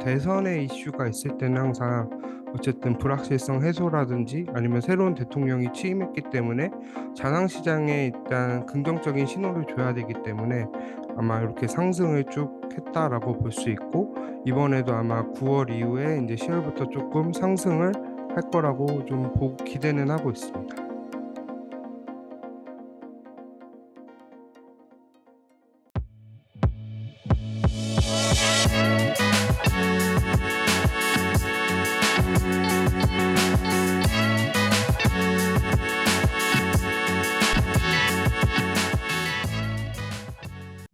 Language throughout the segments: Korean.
대선의 이슈가 있을 때는 항상 어쨌든 불확실성 해소라든지 아니면 새로운 대통령이 취임했기 때문에 자산시장에 일단 긍정적인 신호를 줘야 되기 때문에 아마 이렇게 상승을 쭉 했다라고 볼 수 있고, 이번에도 아마 9월 이후에 이제 10월부터 조금 상승을 할 거라고 좀 기대는 하고 있습니다.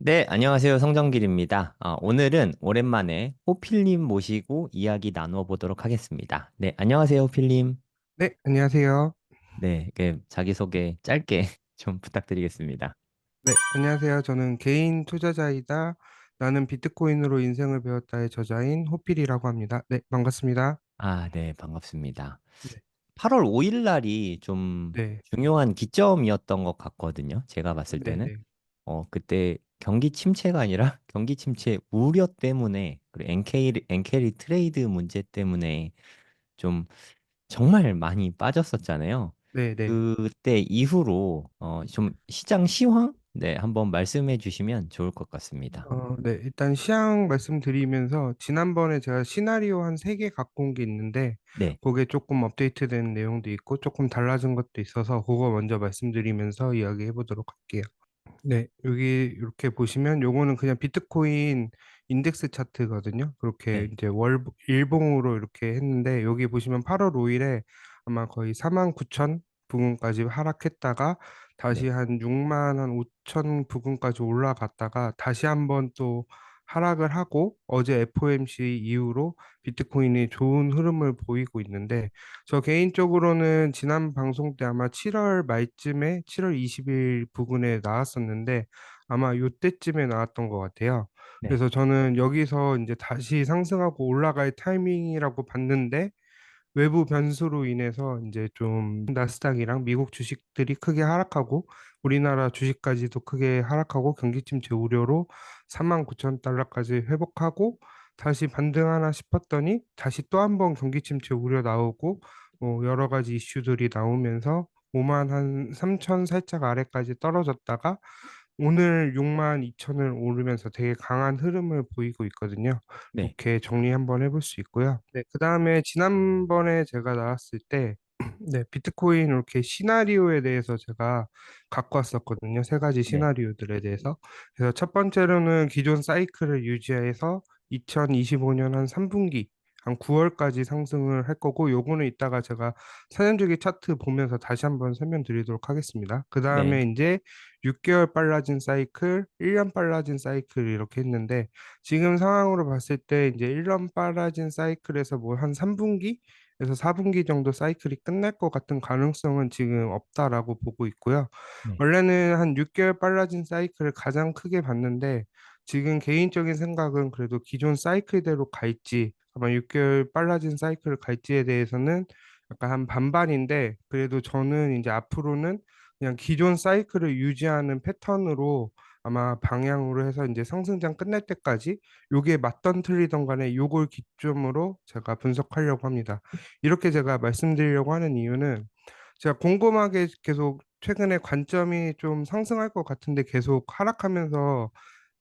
네, 안녕하세요. 성정길입니다. 오늘은 오랜만에 호필님 모시고 이야기 나누어 보도록 하겠습니다. 네, 안녕하세요, 호필님. 네, 안녕하세요. 네, 자기소개 짧게 좀 부탁드리겠습니다. 네, 안녕하세요. 저는 개인 투자자이다. 나는 비트코인으로 인생을 배웠다의 저자인 호필이라고 합니다. 네, 반갑습니다. 네, 반갑습니다. 네, 8월 5일 날이 좀 네, 중요한 기점이었던 것 같거든요. 제가 봤을 네, 때는. 네, 그때 경기 침체가 아니라 경기 침체 우려 때문에, 그리고 엔캐리 트레이드 문제 때문에 좀 정말 많이 빠졌었잖아요. 네, 네. 그때 이후로 좀 시장 시황? 네, 한번 말씀해 주시면 좋을 것 같습니다. 네, 일단 시향 말씀드리면서 지난번에 제가 시나리오 한 3개 갖고 온 게 있는데 네, 그게 조금 업데이트된 내용도 있고 조금 달라진 것도 있어서 그거 먼저 말씀드리면서 이야기해 보도록 할게요. 네, 여기 이렇게 보시면 요거는 그냥 비트코인 인덱스 차트거든요. 그렇게 네, 이제 일봉으로 이렇게 했는데 여기 보시면 8월 5일에 아마 거의 4만 9천 부근까지 하락했다가 다시 네, 한 6만 한 5천 부근까지 올라갔다가 다시 한번 또 하락을 하고 어제 FOMC 이후로 비트코인이 좋은 흐름을 보이고 있는데, 저 개인적으로는 지난 방송 때 아마 7월 말쯤에 7월 20일 부근에 나왔었는데 아마 요때쯤에 나왔던 것 같아요. 네, 그래서 저는 여기서 이제 다시 상승하고 올라갈 타이밍이라고 봤는데 외부 변수로 인해서 이제 좀 나스닥이랑 미국 주식들이 크게 하락하고 우리나라 주식까지도 크게 하락하고 경기 침체 우려로 3만 9천 달러까지 회복하고 다시 반등하나 싶었더니 다시 또 한 번 경기 침체 우려 나오고 뭐 여러 가지 이슈들이 나오면서 5만 한 3천 살짝 아래까지 떨어졌다가 오늘 6만 2천을 오르면서 되게 강한 흐름을 보이고 있거든요. 네, 이렇게 정리 한번 해볼 수 있고요. 네, 그 다음에 지난번에 제가 나왔을 때, 네, 비트코인 이렇게 시나리오에 대해서 제가 갖고 왔었거든요. 3가지 네, 시나리오들에 대해서. 그래서 첫 번째로는 기존 사이클을 유지해서 2025년 한 3분기, 한 9월까지 상승을 할 거고, 요거는 이따가 제가 사년주기 차트 보면서 다시 한번 설명드리도록 하겠습니다. 그 네, 다음에 이제 6개월 빨라진 사이클, 1년 빨라진 사이클 이렇게 했는데 지금 상황으로 봤을 때 이제 1년 빨라진 사이클에서 뭐 한 3분기에서 4분기 정도 사이클이 끝날 것 같은 가능성은 지금 없다라고 보고 있고요. 네, 원래는 한 6개월 빨라진 사이클을 가장 크게 봤는데 지금 개인적인 생각은 그래도 기존 사이클대로 갈지 아마 6개월 빨라진 사이클을 갈지에 대해서는 약간 한 반반인데, 그래도 저는 이제 앞으로는 그냥 기존 사이클을 유지하는 패턴으로 아마 방향으로 해서 이제 상승장 끝날 때까지 요게 맞던 틀리던 간에 요걸 기점으로 제가 분석하려고 합니다. 이렇게 제가 말씀드리려고 하는 이유는 제가 곰곰하게 계속 최근에 관점이 좀 상승할 것 같은데 계속 하락하면서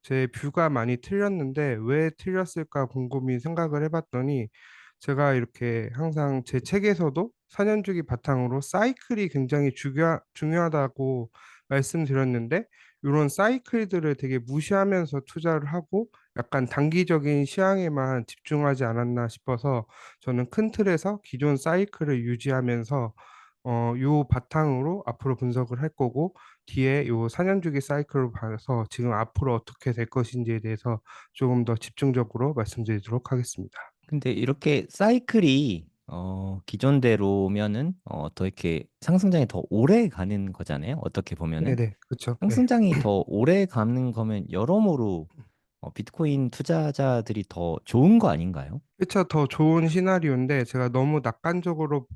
제 뷰가 많이 틀렸는데 왜 틀렸을까 곰곰이 생각을 해봤더니 제가 이렇게 항상 제 책에서도 4년주기 바탕으로 사이클이 굉장히 중요하다고 말씀드렸는데 이런 사이클들을 되게 무시하면서 투자를 하고 약간 단기적인 시황에만 집중하지 않았나 싶어서 저는 큰 틀에서 기존 사이클을 유지하면서 요 바탕으로 앞으로 분석을 할 거고 뒤에 요 4년 주기 사이클을 봐서 지금 앞으로 어떻게 될 것인지에 대해서 조금 더 집중적으로 말씀드리도록 하겠습니다. 근데 이렇게 사이클이 기존대로면은 더 이렇게 상승장이 더 오래 가는 거잖아요. 어떻게 보면은 네네, 그렇죠. 네. 상승장이 더 오래 가는 거면 여러모로 비트코인 투자자들이 더 좋은 거 아닌가요? 그쵸, 더 좋은 시나리오인데 제가 너무 낙관적으로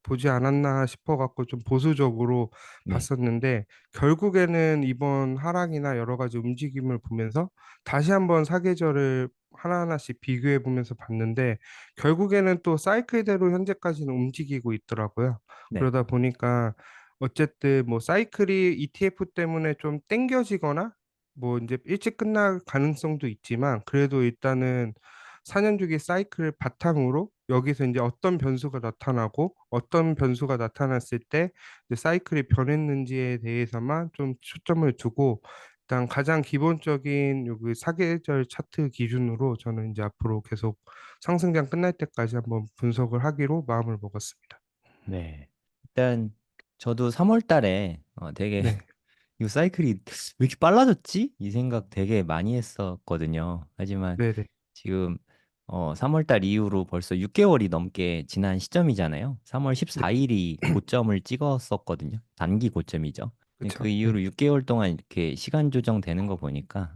보지 않았나 싶어갖고 좀 보수적으로 네, 봤었는데 결국에는 이번 하락이나 여러 가지 움직임을 보면서 다시 한번 사계절을 하나하나씩 비교해 보면서 봤는데 결국에는 또 사이클대로 현재까지는 움직이고 있더라고요. 네, 그러다 보니까 어쨌든 뭐 사이클이 ETF 때문에 좀 땡겨지거나 뭐 이제 일찍 끝날 가능성도 있지만 그래도 일단은 4년 주기 사이클 바탕으로 여기서 이제 어떤 변수가 나타나고 어떤 변수가 나타났을 때 이제 사이클이 변했는지에 대해서만 좀 초점을 두고 일단 가장 기본적인 여기 사계절 차트 기준으로 저는 이제 앞으로 계속 상승장 끝날 때까지 한번 분석을 하기로 마음을 먹었습니다. 네. 일단 저도 3월 달에 되게 네, 이 사이클이 왜 이렇게 빨라졌지? 이 생각 되게 많이 했었거든요. 하지만 네, 네, 지금 3월 달 이후로 벌써 6개월이 넘게 지난 시점이잖아요. 3월 네, 14일이 고점을 찍었었거든요. 단기 고점이죠. 근데 그 그렇죠. 네, 이후로 6개월 동안 이렇게 시간 조정되는 거 보니까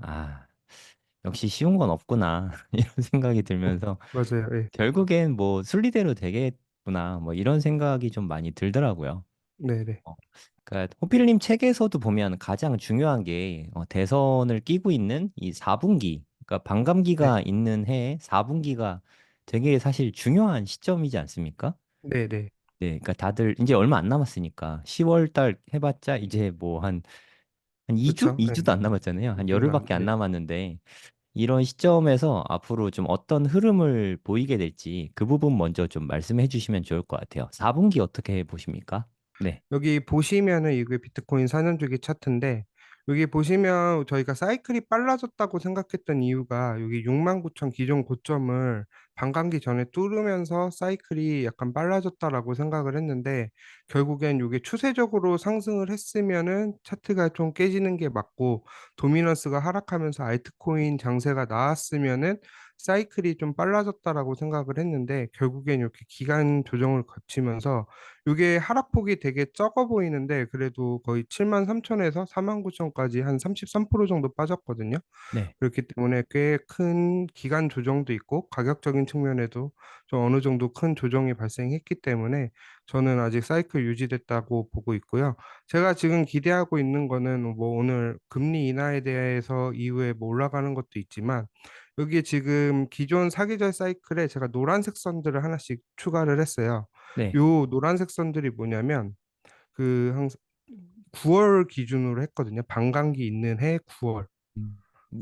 역시 쉬운 건 없구나 이런 생각이 들면서 맞아요. 네, 결국엔 뭐 순리대로 되겠구나 뭐 이런 생각이 좀 많이 들더라고요. 네, 네, 어, 그러니까 호필님 책에서도 보면 가장 중요한 게 대선을 끼고 있는 이 4분기, 그러니까 네, 반감기가 있는 해에 4분기가 되게 사실 중요한 시점이지 않습니까? 네, 네, 네, 그러니까 다들 이제 얼마 안 남았으니까 10월 달 해봤자 이제 뭐 한 2주? 그렇죠. 네, 2주도 안 남았잖아요. 한 이주만, 열흘밖에 안 네. 남았는데 이런 시점에서 앞으로 좀 어떤 흐름을 보이게 될지 그 부분 먼저 좀 말씀해 주시면 좋을 것 같아요. 4분기 어떻게 보십니까? 네, 여기 보시면은 이게 비트코인 4년 주기 차트인데 여기 보시면 저희가 사이클이 빨라졌다고 생각했던 이유가 여기 69,000 기존 고점을 반감기 전에 뚫으면서 사이클이 약간 빨라졌다라고 생각을 했는데 결국엔 이게 추세적으로 상승을 했으면은 차트가 좀 깨지는 게 맞고 도미넌스가 하락하면서 알트코인 장세가 나왔으면은 사이클이 좀 빨라졌다라고 생각을 했는데 결국엔 이렇게 기간 조정을 거치면서 이게 하락폭이 되게 적어 보이는데 그래도 거의 7만 3천에서 4만 9천까지 한 33% 정도 빠졌거든요. 네, 그렇기 때문에 꽤 큰 기간 조정도 있고 가격적인 측면에도 좀 어느 정도 큰 조정이 발생했기 때문에 저는 아직 사이클 유지됐다고 보고 있고요. 제가 지금 기대하고 있는 거는 뭐 오늘 금리 인하에 대해서 이후에 뭐 올라가는 것도 있지만 여기 지금 기존 사계절 사이클에 제가 노란색 선들을 하나씩 추가를 했어요. 네. 요 노란색 선들이 뭐냐면 그 항상 9월 기준으로 했거든요. 반감기 있는 해 9월.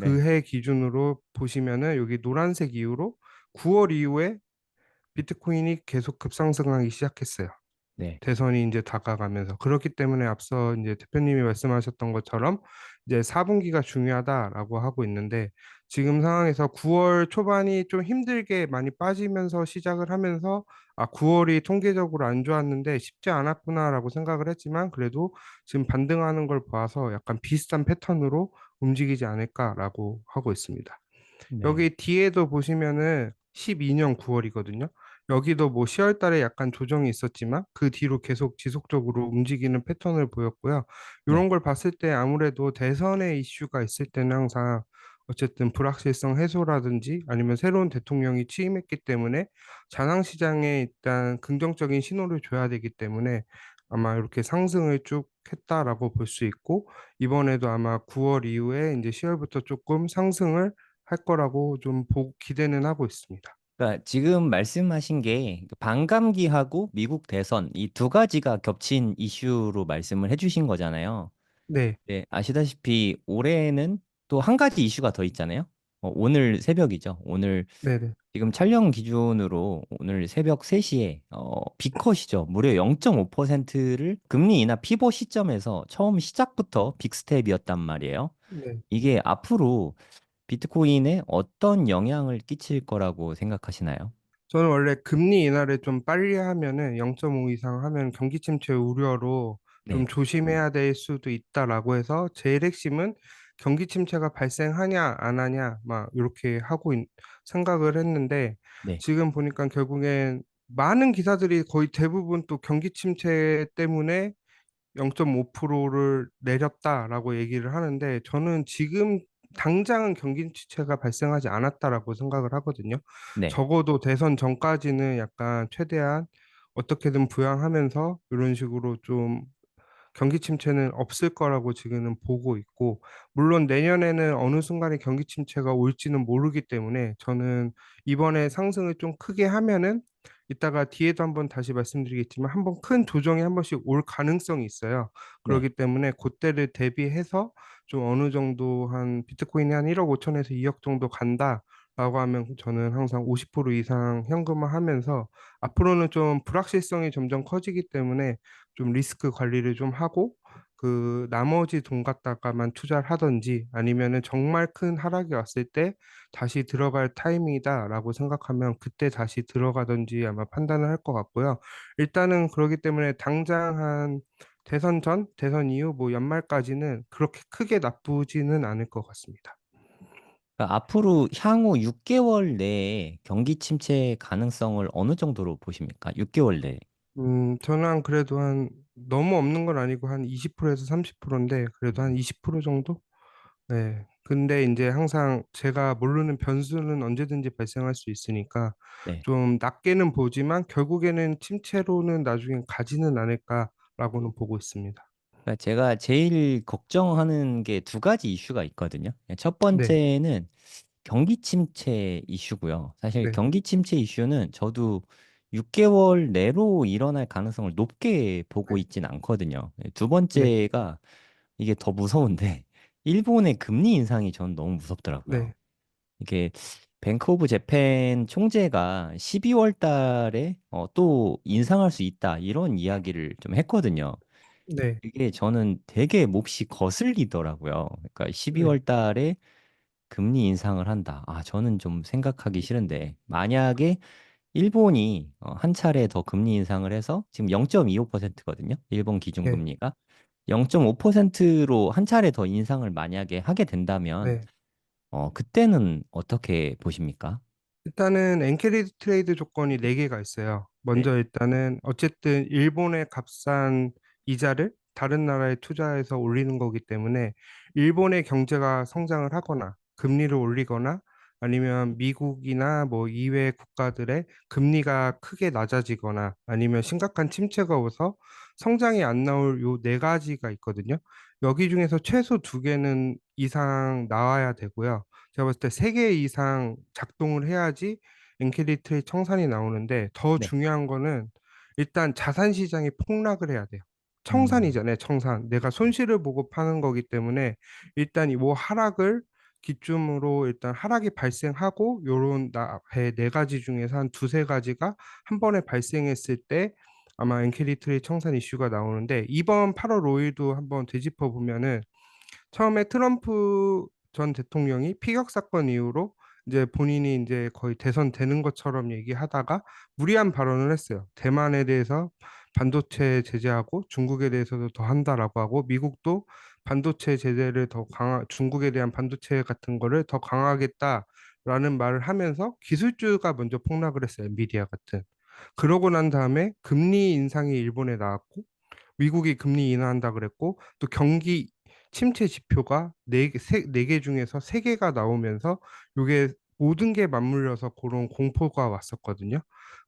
그 네, 해 기준으로 보시면은 여기 노란색 이후로 9월 이후에 비트코인이 계속 급상승하기 시작했어요. 네, 대선이 이제 다가가면서 그렇기 때문에 앞서 이제 대표님이 말씀하셨던 것처럼 이제 4분기가 중요하다라고 하고 있는데 지금 상황에서 9월 초반이 좀 힘들게 많이 빠지면서 시작을 하면서 9월이 통계적으로 안 좋았는데 쉽지 않았구나라고 생각을 했지만 그래도 지금 반등하는 걸 봐서 약간 비슷한 패턴으로 움직이지 않을까라고 하고 있습니다. 네, 여기 뒤에도 보시면은 12년 9월이거든요. 여기도 뭐 10월 달에 약간 조정이 있었지만 그 뒤로 계속 지속적으로 움직이는 패턴을 보였고요. 이런 네, 걸 봤을 때 아무래도 대선의 이슈가 있을 때는 항상 어쨌든 불확실성 해소라든지 아니면 새로운 대통령이 취임했기 때문에 자산시장에 일단 긍정적인 신호를 줘야 되기 때문에 아마 이렇게 상승을 쭉 했다라고 볼 수 있고 이번에도 아마 9월 이후에 이제 10월부터 조금 상승을 할 거라고 좀 기대는 하고 있습니다. 그러니까 지금 말씀하신 게 반감기하고 미국 대선 이 두 가지가 겹친 이슈로 말씀을 해주신 거잖아요. 네, 네, 아시다시피 올해는 또 한 가지 이슈가 더 있잖아요. 오늘 새벽이죠. 오늘 네네, 지금 촬영 기준으로 오늘 새벽 3시에 빅컷이죠. 무려 0.5%를 금리 인하 피보 시점에서 처음 시작부터 빅스텝이었단 말이에요. 네. 이게 앞으로 비트코인에 어떤 영향을 끼칠 거라고 생각하시나요? 저는 원래 금리 인하를 좀 빨리 하면은 0.5 이상 하면 경기 침체 우려로 좀 네, 조심해야 될 수도 있다라고 해서 제일 핵심은 경기 침체가 발생하냐 안 하냐 막 이렇게 생각을 했는데 네, 지금 보니까 결국엔 많은 기사들이 거의 대부분 또 경기 침체 때문에 0.5%를 내렸다라고 얘기를 하는데 저는 지금 당장은 경기 침체가 발생하지 않았다라고 생각을 하거든요. 네, 적어도 대선 전까지는 약간 최대한 어떻게든 부양하면서 이런 식으로 좀 경기 침체는 없을 거라고 지금은 보고 있고, 물론 내년에는 어느 순간에 경기 침체가 올지는 모르기 때문에 저는 이번에 상승을 좀 크게 하면은 이따가 뒤에도 한번 다시 말씀드리겠지만 한번 큰 조정이 한 번씩 올 가능성이 있어요. 네. 그렇기 때문에 그때를 대비해서 좀 어느 정도 한 비트코인이 한 1억 5천에서 2억 정도 간다라고 하면 저는 항상 50% 이상 현금화하면서 앞으로는 좀 불확실성이 점점 커지기 때문에 좀 리스크 관리를 좀 하고 그 나머지 돈 갖다가만 투자를 하든지 아니면은 정말 큰 하락이 왔을 때 다시 들어갈 타이밍이다라고 생각하면 그때 다시 들어가든지 아마 판단을 할 것 같고요. 일단은 그러기 때문에 당장 한 대선 전, 대선 이후 뭐 연말까지는 그렇게 크게 나쁘지는 않을 것 같습니다. 그러니까 앞으로 향후 6개월 내에 경기 침체 가능성을 어느 정도로 보십니까? 6개월 내에. 저는 그래도 한 너무 없는 건 아니고 한 20%에서 30%인데 그래도 한 20% 정도? 네. 근데 이제 항상 제가 모르는 변수는 언제든지 발생할 수 있으니까 네. 좀 낮게는 보지만 결국에는 침체로는 나중에 가지는 않을까라고는 보고 있습니다. 그러니까 제가 제일 걱정하는 게 두 가지 이슈가 있거든요. 첫 네, 번째는 경기 침체 이슈고요. 사실 네, 경기 침체 이슈는 저도 6개월 내로 일어날 가능성을 높게 보고 네, 있진 않거든요. 두 네, 번째가 이게 더 무서운데 일본의 금리 인상이 저는 너무 무섭더라고요. 네, 이게 뱅크 오브 재팬 총재가 12월 달에 또 인상할 수 있다 이런 이야기를 좀 했거든요. 네, 이게 저는 되게 몹시 거슬리더라고요. 그러니까 네, 12월 달에 금리 인상을 한다. 아, 저는 좀 생각하기 싫은데 만약에 일본이 한 차례 더 금리 인상을 해서 지금 0.25%거든요. 일본 네, 기준금리가 0.5%로 한 차례 더 인상을 만약에 하게 된다면 네. 그때는 어떻게 보십니까? 일단은 엔캐리드 트레이드 조건이 4개가 있어요. 네. 먼저 일단은 어쨌든 일본의 값싼 이자를 다른 나라에 투자해서 올리는 거기 때문에 일본의 경제가 성장을 하거나 금리를 올리거나 아니면 미국이나 뭐 이외 국가들의 금리가 크게 낮아지거나 아니면 심각한 침체가 오서 성장이 안 나올 요 4가지가 있거든요. 여기 중에서 최소 2개는 이상 나와야 되고요. 제가 봤을 때 3개 이상 작동을 해야지 엔캐리트의 청산이 나오는데 더 네. 중요한 거는 일단 자산 시장이 폭락을 해야 돼요. 음, 청산이잖아요, 청산. 내가 네. 손실을 보고 파는 거기 때문에 일단 이 하락을 기점으로 일단 하락이 발생하고 요런 앞에 4가지 중에서 한 두세 가지가 한 번에 발생했을 때 아마 엔캐리트의 청산 이슈가 나오는데 이번 8월 5일도 한번 되짚어 보면은 처음에 트럼프 전 대통령이 피격 사건 이후로 이제 본인이 이제 거의 대선 되는 것처럼 얘기하다가 무리한 발언을 했어요. 대만에 대해서 반도체 제재하고 중국에 대해서도 더 한다라고 하고 미국도 반도체 제재를 더 중국에 대한 반도체 같은 거를 더 강화하겠다라는 말을 하면서 기술주가 먼저 폭락을 했어요. 엔비디아 같은. 그러고 난 다음에 금리 인상이 일본에 나왔고 미국이 금리 인하한다 그랬고 또 경기 침체 지표가 네 개 중에서 세 개가 나오면서 이게 모든 게 맞물려서 그런 공포가 왔었거든요.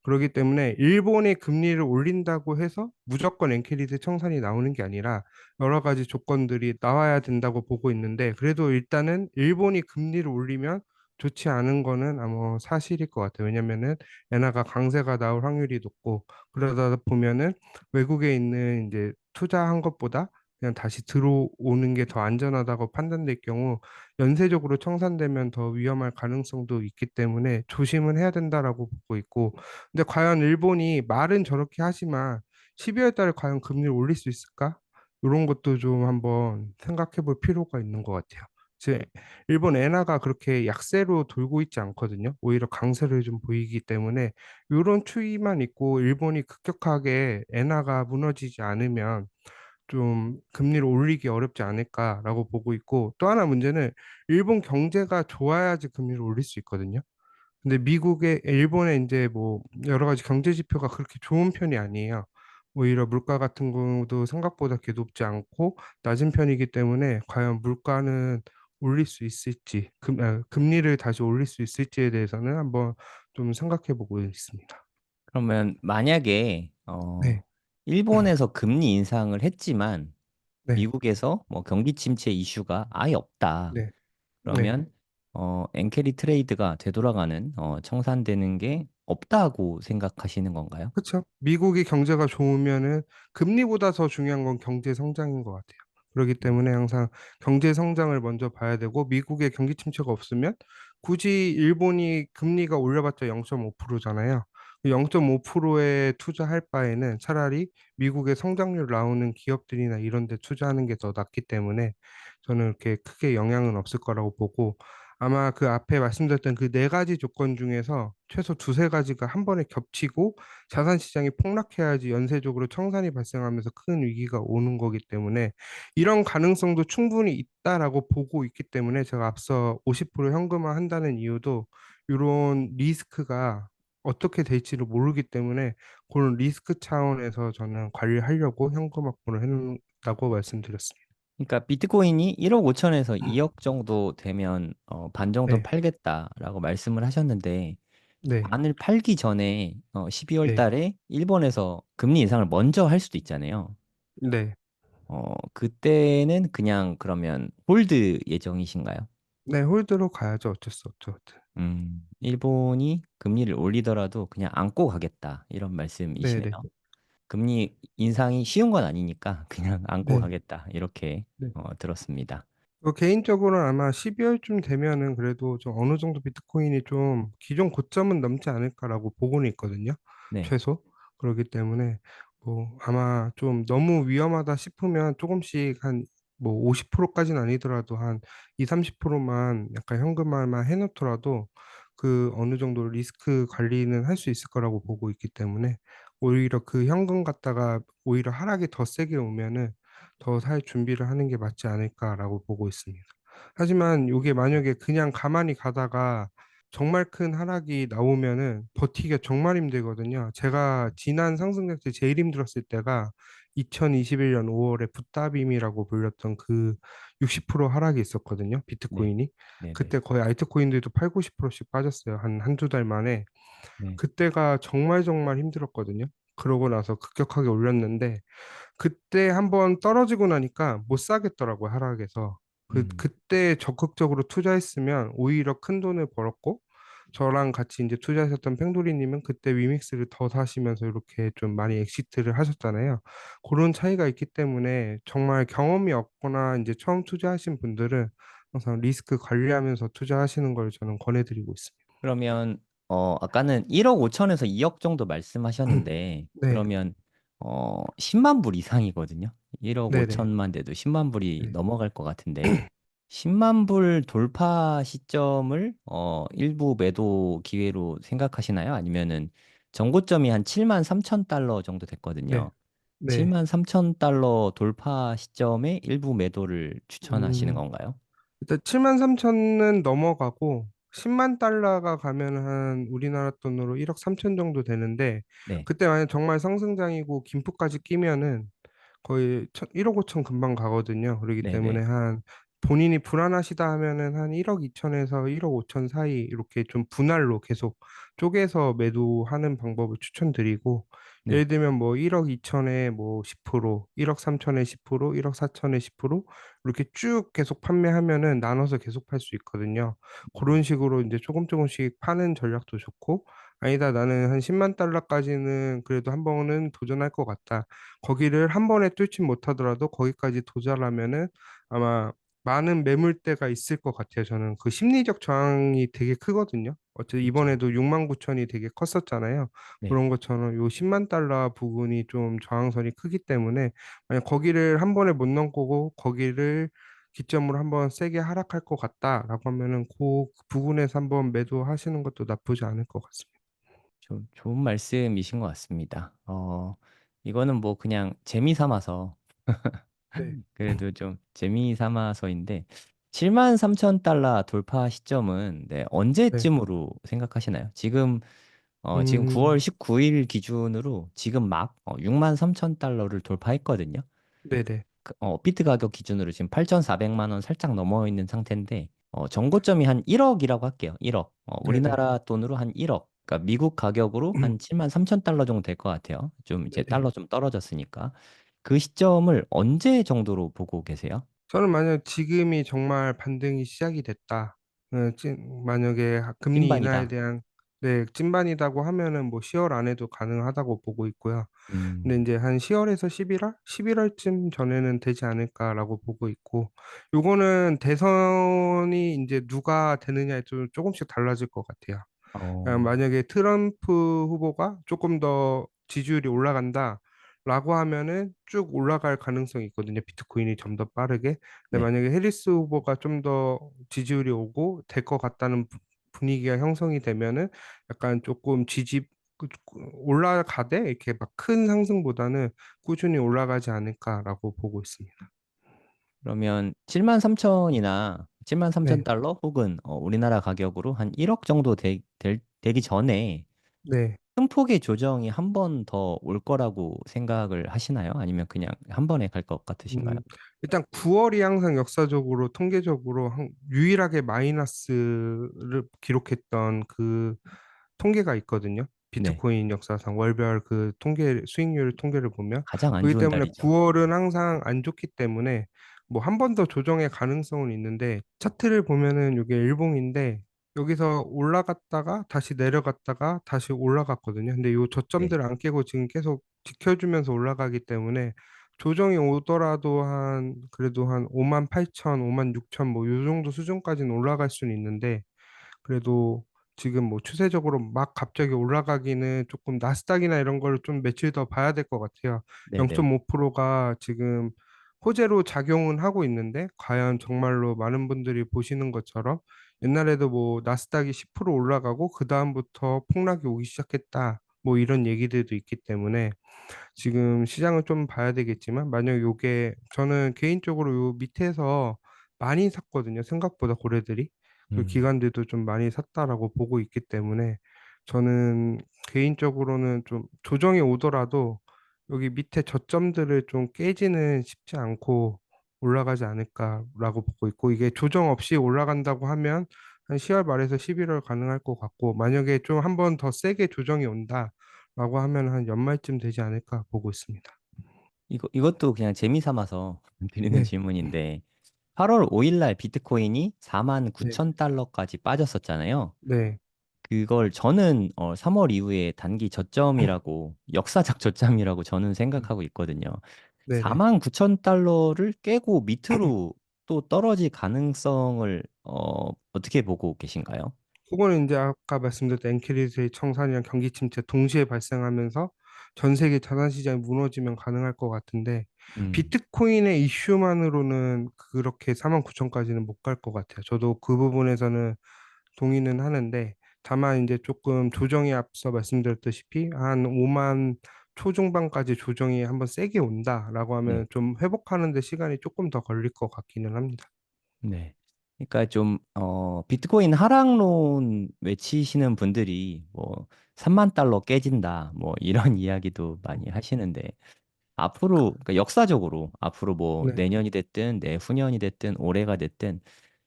그렇기 때문에 일본이 금리를 올린다고 해서 무조건 엔캐리드 청산이 나오는 게 아니라 여러 가지 조건들이 나와야 된다고 보고 있는데 그래도 일단은 일본이 금리를 올리면 좋지 않은 거는 아마 사실일 것 같아요. 왜냐면은 엔화가 강세가 나올 확률이 높고 그러다 보면은 외국에 있는 이제 투자한 것보다 그냥 다시 들어오는 게 더 안전하다고 판단될 경우 연쇄적으로 청산되면 더 위험할 가능성도 있기 때문에 조심은 해야 된다라고 보고 있고 근데 과연 일본이 말은 저렇게 하지만 12월 달에 과연 금리를 올릴 수 있을까? 이런 것도 좀 한번 생각해 볼 필요가 있는 것 같아요. 지금 일본 엔화가 그렇게 약세로 돌고 있지 않거든요. 오히려 강세를 좀 보이기 때문에 이런 추이만 있고 일본이 급격하게 엔화가 무너지지 않으면 좀 금리를 올리기 어렵지 않을까라고 보고 있고 또 하나 문제는 일본 경제가 좋아야지 금리를 올릴 수 있거든요. 근데 일본의 이제 뭐 여러 가지 경제 지표가 그렇게 좋은 편이 아니에요. 오히려 물가 같은 경우도 생각보다 그렇게 높지 않고 낮은 편이기 때문에 과연 물가는 올릴 수 있을지, 금리를 다시 올릴 수 있을지에 대해서는 한번 좀 생각해 보고 있습니다. 그러면 만약에 네, 일본에서 금리 인상을 했지만 네, 미국에서 뭐 경기 침체 이슈가 아예 없다. 네, 네. 그러면 엔캐리 트레이드가 되돌아가는 청산되는 게 없다고 생각하시는 건가요? 그렇죠. 미국이 경제가 좋으면은 금리보다 더 중요한 건 경제 성장인 것 같아요. 그렇기 때문에 항상 경제 성장을 먼저 봐야 되고 미국의 경기 침체가 없으면 굳이 일본이 금리가 올려봤자 0.5%잖아요. 0.5%에 투자할 바에는 차라리 미국의 성장률 나오는 기업들이나 이런 데 투자하는 게 더 낫기 때문에 저는 이렇게 크게 영향은 없을 거라고 보고 아마 그 앞에 말씀드렸던 그 네 가지 조건 중에서 최소 두세 가지가 한 번에 겹치고 자산 시장이 폭락해야지 연쇄적으로 청산이 발생하면서 큰 위기가 오는 거기 때문에 이런 가능성도 충분히 있다라고 보고 있기 때문에 제가 앞서 50% 현금화 한다는 이유도 이런 리스크가 어떻게 될지를 모르기 때문에 그런 리스크 차원에서 저는 관리하려고 현금 확보를 해놓는다고 말씀드렸습니다. 그러니까 비트코인이 1억 5천에서 2억 정도 되면 반 정도 네, 팔겠다라고 말씀을 하셨는데 네, 반을 팔기 전에 12월 네, 달에 일본에서 금리 인상을 먼저 할 수도 있잖아요. 네, 그때는 그냥 그러면 홀드 예정이신가요? 네, 홀드로 가야죠. 어쩔 수 없죠. 일본이 금리를 올리더라도 그냥 안고 가겠다 이런 네, 말씀이시네요. 네, 금리 인상이 쉬운 건 아니니까 그냥 안고 네. 가겠다 이렇게 네. 들었습니다. 개인적으로는 아마 12월쯤 되면은 그래도 좀 어느 정도 비트코인이 좀 기존 고점은 넘지 않을까라고 보고는 있거든요. 네. 최소. 그렇기 때문에 뭐 아마 좀 너무 위험하다 싶으면 조금씩 한 뭐 50%까지는 아니더라도 한 2, 30%만 약간 현금화만 해놓더라도 그 어느 정도 리스크 관리는 할 수 있을 거라고 보고 있기 때문에 오히려 그 현금 갖다가 오히려 하락이 더 세게 오면은 더 살 준비를 하는 게 맞지 않을까라고 보고 있습니다. 하지만 이게 만약에 그냥 가만히 가다가 정말 큰 하락이 나오면은 버티기가 정말 힘들거든요. 제가 지난 상승장 때 제일 힘들었을 때가 2021년 5월에 붓다빔이라고 불렸던 그 60% 하락이 있었거든요. 네. 비트코인이. 네네. 그때 거의 알트코인들도 8, 90%씩 빠졌어요. 한두 달 만에. 네. 그때가 정말 정말 힘들었거든요. 그러고 나서 급격하게 올렸는데 그때 한번 떨어지고 나니까 못 사겠더라고요, 하락에서. 음, 그때 적극적으로 투자했으면 오히려 큰 돈을 벌었고, 저랑 같이 이제 투자하셨던 팽돌이님은 그때 위믹스를 더 사시면서 이렇게 좀 많이 엑시트를 하셨잖아요. 그런 차이가 있기 때문에 정말 경험이 없거나 이제 처음 투자하신 분들은 항상 리스크 관리하면서 투자하시는 걸 저는 권해드리고 있습니다. 그러면 아까는 1억 5천에서 2억 정도 말씀하셨는데 네, 그러면 10만 불 이상이거든요. 1억 네네. 5천만 돼도 10만 불이 네. 넘어갈 것 같은데 10만 불 돌파 시점을 일부 매도 기회로 생각하시나요? 아니면은 정고점이 한 7만 3천 달러 정도 네. 됐거든요. 네. 7만 3천 달러 돌파 시점에 일부 매도를 추천하시는 음, 건가요? 일단 7만 3천은 넘어가고 10만 달러가 가면 한 우리나라 돈으로 1억 3천 정도 되는데 네, 그때 만약 정말 상승장이고 김프까지 끼면은 거의 1억 5천 금방 가거든요. 그렇기 때문에 네네. 한 본인이 불안하시다 하면은 한 1억 2천에서 1억 5천 사이 이렇게 좀 분할로 계속 쪼개서 매도하는 방법을 추천드리고 네. 예를 들면 뭐 1억 2천에 뭐 10%, 1억 3천에 10%, 1억 4천에 10% 이렇게 쭉 계속 판매하면은 나눠서 계속 팔 수 있거든요. 그런 식으로 이제 조금 조금씩 파는 전략도 좋고 아니다 나는 한 10만 달러까지는 그래도 한 번은 도전할 것 같다. 거기를 한 번에 뚫지 못하더라도 거기까지 도달하면은 아마 많은 매물대가 있을 것 같아요. 저는 그 심리적 저항이 되게 크거든요. 어쨌든 그쵸. 이번에도 6만 9천이 되게 컸었잖아요. 네. 그런 것처럼 요 10만 달러 부분이 좀 저항선이 크기 때문에 만약 거기를 한 번에 못 넘고 거기를 기점으로 한번 세게 하락할 것 같다라고 하면은 그 부분에서 한번 매도하시는 것도 나쁘지 않을 것 같습니다. 좋은 말씀이신 것 같습니다. 이거는 뭐 그냥 재미 삼아서, 네, 그래도 좀 재미 삼아서인데, 7만 3천 달러 돌파 시점은 네, 네, 언제쯤으로 생각하시나요? 지금 음, 9월 19일 기준으로 지금 막 6만 3천 달러를 돌파했거든요. 네네, 비트 가격 기준으로 지금 8,400만 원 살짝 넘어 있는 상태인데, 정고점이 한 1억이라고 할게요. 1억. 네네, 우리나라 돈으로 한 1억. 그러니까 미국 가격으로 한 7만 3천 달러 정도 될 것 같아요. 좀 이제 네네. 달러 좀 떨어졌으니까. 그 시점을 언제 정도로 보고 계세요? 저는 만약 지금이 정말 반등이 시작이 됐다. 만약에 금리 인하에 찐반이다. 대한 네, 찐반이라고 하면은 뭐 10월 안에도 가능하다고 보고 있고요. 근데 음, 이제 한 10월에서 11월? 11월쯤 전에는 되지 않을까라고 보고 있고, 요거는 대선이 이제 누가 되느냐에 좀 조금씩 달라질 것 같아요. 어, 만약에 트럼프 후보가 조금 더 지지율이 올라간다라고 하면은 쭉 올라갈 가능성이 있거든요. 비트코인이 좀 더 빠르게. 근데 네. 만약에 해리스 후보가 좀 더 지지율이 오고 될 것 같다는 분위기가 형성이 되면은 약간 조금 올라가되 이렇게 막 큰 상승보다는 꾸준히 올라가지 않을까라고 보고 있습니다. 그러면 7만 3천이나 7만 3천 네. 달러 혹은 우리나라 가격으로 한 1억 정도 되기 전에 네. 큰 폭의 조정이 한 번 더 올 거라고 생각을 하시나요? 아니면 그냥 한 번에 갈 것 같으신가요? 일단 9월이 항상 역사적으로 통계적으로 유일하게 마이너스를 기록했던 그 통계가 있거든요. 네. 비트코인 역사상 월별 그 수익률 통계를 보면 가장 안 그렇기 좋은 때문에 달이죠. 9월은 항상 안 좋기 때문에 뭐 한 번 더 조정의 가능성은 있는데 차트를 보면은 이게 일봉인데 여기서 올라갔다가 다시 내려갔다가 다시 올라갔거든요. 근데 요 네. 저점들을 안 깨고 지금 계속 지켜주면서 올라가기 때문에 조정이 오더라도 그래도 한 5만 8천, 5만 6천 뭐 요 정도 수준까지는 올라갈 수는 있는데 그래도 지금 뭐 추세적으로 막 갑자기 올라가기는 조금 나스닥이나 이런 거를 좀 며칠 더 봐야 될 것 같아요. 네네. 0.5%가 지금 호재로 작용은 하고 있는데 과연 정말로 많은 분들이 보시는 것처럼 옛날에도 뭐 나스닥이 10% 올라가고 그 다음부터 폭락이 오기 시작했다. 뭐 이런 얘기들도 있기 때문에 지금 시장을 좀 봐야 되겠지만 만약 요게 저는 개인적으로 요 밑에서 많이 샀거든요. 생각보다 고래들이. 그 음. 기관들도 좀 많이 샀다라고 보고 있기 때문에 저는 개인적으로는 좀 조정이 오더라도 여기 밑에 저점들을 좀 깨지는 쉽지 않고 올라가지 않을까라고 보고 있고 이게 조정 없이 올라간다고 하면 한 10월 말에서 11월 가능할 것 같고 만약에 좀 한번 더 세게 조정이 온다 라고 하면 한 연말쯤 되지 않을까 보고 있습니다. 이것도 그냥 재미 삼아서 드리는 네, 질문인데, 8월 5일 날 비트코인이 4만 네, 9천 달러까지 빠졌었잖아요. 네, 그걸 저는 3월 이후에 단기 저점이라고, 역사적 저점이라고 저는 생각하고 있거든요. 네네. 4만 9천 달러를 깨고 밑으로 또 떨어질 가능성을 어떻게 보고 계신가요? 그거는 이제 아까 말씀드렸던 엔캐리스의 청산이랑 경기 침체 동시에 발생하면서 전 세계 자산 시장이 무너지면 가능할 것 같은데 음, 비트코인의 이슈만으로는 그렇게 4만 9천까지는 못 갈 것 같아요. 저도 그 부분에서는 동의는 하는데 다만 이제 조금 조정이 앞서 말씀드렸다시피 한 5만 초중반까지 조정이 한번 세게 온다라고 네. 하면 좀 회복하는 데 시간이 조금 더 걸릴 것 같기는 합니다. 네. 그러니까 좀, 비트코인 하락론 외치시는 분들이 뭐, 3만 달러 깨진다, 뭐, 이런 이야기도 많이 하시는데, 앞으로, 그러니까 역사적으로, 앞으로 뭐, 네. 내년이 됐든, 내후년이 됐든, 올해가 됐든,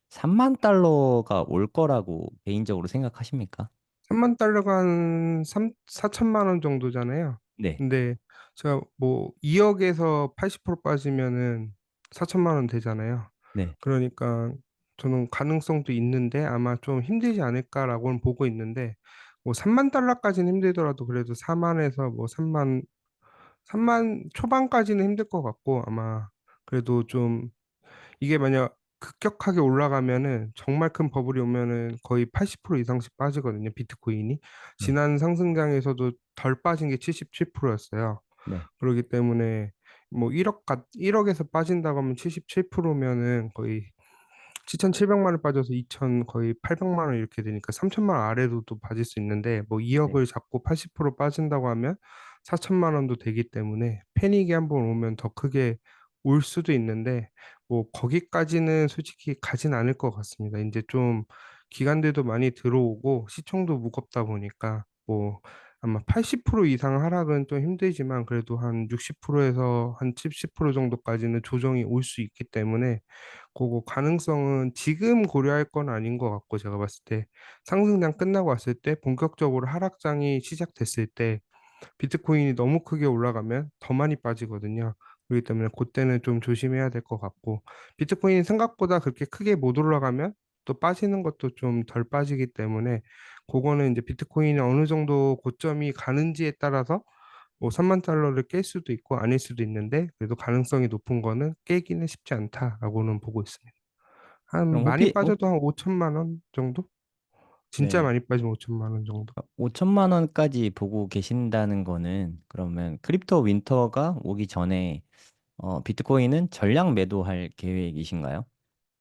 3만 달러가 올 거라고 개인적으로 생각하십니까? 3만 달러가 한 4천만 원 정도잖아요. 네, 근데 제가 뭐 2억에서 80% 빠지면은 4천만 원 되잖아요. 네, 그러니까 저는 가능성도 있는데 아마 좀 힘들지 않을까라고는 보고 있는데 뭐 3만 달러까지는 힘들더라도 그래도 4만에서 뭐 3만 초반까지는 힘들 것 같고 아마 그래도 좀 이게 만약 급격하게 올라가면은 정말 큰 버블이 오면은 거의 80% 이상씩 빠지거든요, 비트코인이. 네, 지난 상승장에서도 덜 빠진 게 77%였어요. 네, 그렇기 때문에 뭐 1억에서 빠진다고 하면 77%면은 거의 7,700만 원 빠져서 2천 거의 800만 원 이렇게 되니까 3천만 원 아래로도 또 빠질 수 있는데 뭐 네. 2억을 잡고 80% 빠진다고 하면 4천만 원도 되기 때문에 패닉이 한번 오면 더 크게 올 수도 있는데 뭐 거기까지는 솔직히 가진 않을 것 같습니다. 이제 좀 기관들도 많이 들어오고 시총도 무겁다 보니까 뭐 아마 80% 이상 하락은 좀 힘들지만 그래도 한 60%에서 한 70% 정도까지는 조정이 올 수 있기 때문에 그거 가능성은 지금 고려할 건 아닌 것 같고 제가 봤을 때 상승장 끝나고 왔을 때 본격적으로 하락장이 시작됐을 때 비트코인이 너무 크게 올라가면 더 많이 빠지거든요. 그렇기 때문에 그때는 좀 조심해야 될 것 같고 비트코인이 생각보다 그렇게 크게 못 올라가면 또 빠지는 것도 좀 덜 빠지기 때문에 그거는 이제 비트코인이 어느 정도 고점이 가는지에 따라서 뭐 3만 달러를 깰 수도 있고 아닐 수도 있는데 그래도 가능성이 높은 거는 깨기는 쉽지 않다라고는 보고 있습니다. 한 그럼 많이 빠져도 한 5천만 원 정도? 진짜 네. 많이 빠지면 5천만 원 정도? 5천만 원까지 보고 계신다는 거는 그러면 크립토 윈터가 오기 전에 비트코인은 전량 매도할 계획이신가요?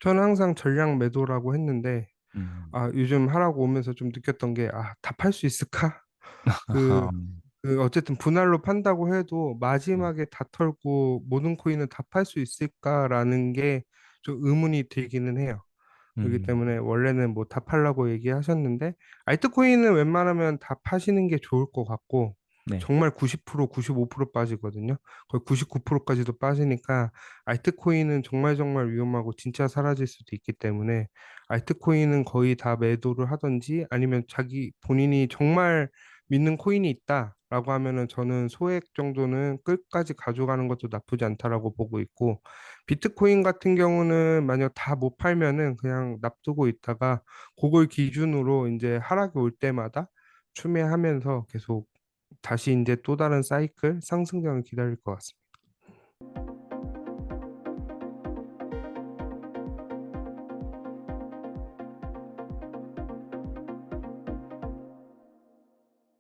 저는 항상 전량 매도라고 했는데 음. 아, 요즘 하라고 오면서 좀 느꼈던 게, 아, 다 팔 수 있을까? 그, 어쨌든 분할로 판다고 해도 마지막에 다 털고 모든 코인은 다 팔 수 있을까라는 게 좀 의문이 들기는 해요. 그렇기 음. 때문에 원래는 뭐 다 팔라고 얘기하셨는데 알트코인은 웬만하면 다 파시는 게 좋을 것 같고 네. 정말 90%, 95% 빠지거든요. 거의 99%까지도 빠지니까 알트코인은 정말 정말 위험하고 진짜 사라질 수도 있기 때문에 알트코인은 거의 다 매도를 하든지 아니면 자기 본인이 정말 믿는 코인이 있다라고 하면은 저는 소액 정도는 끝까지 가져가는 것도 나쁘지 않다라고 보고 있고 비트코인 같은 경우는 만약 다 못 팔면은 그냥 놔두고 있다가 그걸 기준으로 이제 하락이 올 때마다 추매하면서 계속 다시 이제 또 다른 사이클 상승장을 기다릴 것 같습니다.